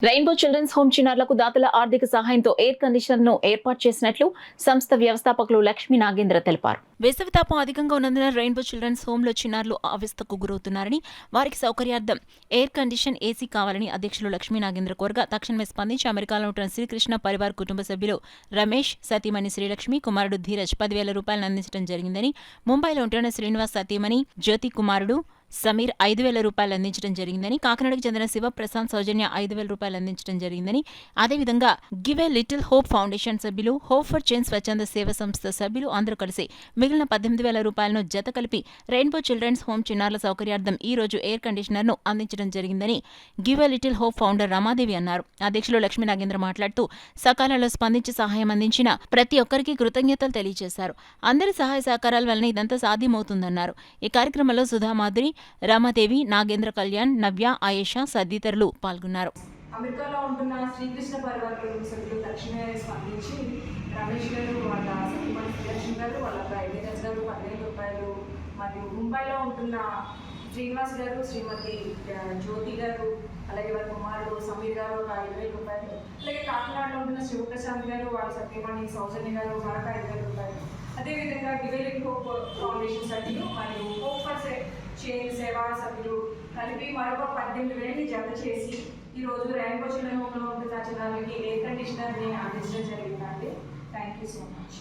Rainbow children's home చిన్నారులకు దాతల ఆర్థిక సహాయంతో ఎయిర్ కండిషనర్ ను ఏర్పాటు చేసినట్లు సంస్థ వ్యవస్థాపకులు లక్ష్మీ నాగేంద్ర తెలిపారు. వేసవితాపం అధికంగా ఉన్నందున రెయిన్బో చిల్డ్రన్స్ హోమ్ లో చిన్నారులు అవస్థకు గురవుతున్నారని, వారికి సౌకర్యార్థం ఎయిర్ కండిషన్ ఏసీ కావాలని అధ్యక్షులు లక్ష్మీ నాగేంద్ర కోరగా తక్షణమే స్పందించి అమెరికాలో ఉంటున్న శ్రీకృష్ణ పరివార్ కుటుంబ సభ్యులు రమేష్, సతీమణి శ్రీలక్ష్మి, కుమారుడు ధీరజ్ 10,000 రూపాయలను అందించడం జరిగిందని, ముంబైలో ఉంటున్న శ్రీనివాస్ సతీమణి జ్యోతి కుమారుడు సమీర్ 5,000 రూపాయలు అందించడం జరిగిందని, కాకినాడకు చెందిన శివప్రశాంత్ సౌజన్య 5,000 రూపాయలు అందించడం జరిగిందని, అదేవిధంగా give a little hope foundation సభ్యులు, హోప్ ఫర్ చేంజ్ స్వచ్ఛంద సేవ సంస్థ సభ్యులు అందరూ కలిసి మిగిలిన 18,000 రూపాయలను జత కలిపి రెయిన్బో చిల్డ్రన్స్ హోమ్ చిన్నారుల సౌకర్యార్థం ఈ రోజు ఎయిర్ కండిషనర్ ను అందించడం జరిగిందని give a little hope founder Ramadevi అన్నారు. అధ్యక్షులు లక్ష్మీ నాగేంద్ర మాట్లాడుతూ సకాలంలో స్పందించి సహాయం అందించిన ప్రతి ఒక్కరికి కృతజ్ఞతలు తెలియజేశారు. అందరి సహాయ సహకారాల వలన ఇదంతా సాధ్యమవుతుందన్నారు. ఈ కార్యక్రమంలో సుధామాధురి, రామాదేవి, నాగేంద్ర కళ్యాణ్, నవ్య, ఆయేషా తదితరులు పాల్గొన్నారు. అమెరికాలో ఉంటున్న శ్రీకృష్ణ పరివార్ కుటుంబ సభ్యులు తక్షణమే స్పందించి రమేష్ గారు, వాళ్ళ సతీమణి శ్రీలక్ష్మి గారు, వాళ్ళ ధీరజ్ గారు 10,000 రూపాయలు, మరియు ముంబైలో ఉంటున్న శ్రీనివాస్ గారు, శ్రీమతి జ్యోతి గారు, అలాగే వాళ్ళ కుమారుడు సమీర్ గారు 5,000 రూపాయలు, అలాగే కాకినాడలో ఉంటున్న శివప్రశాంత్ గారు, వాళ్ళ సతీమణి సౌజన్య గారు మరొక 5,000 రూపాయలు, అదేవిధంగా give a little hope foundation సభ్యులు మరియు హోప్ ఫర్ చేంజ్ సేవా సభ్యులు కలిపి మరొక 18,000 జత చేసి ఈరోజు రెయిన్బో చిల్డ్రన్ హోమ్లో ఉంటున్న చిన్నారులకి ఎయిర్ కండిషనర్ని అందించడం జరిగిందండి. Thank you so much.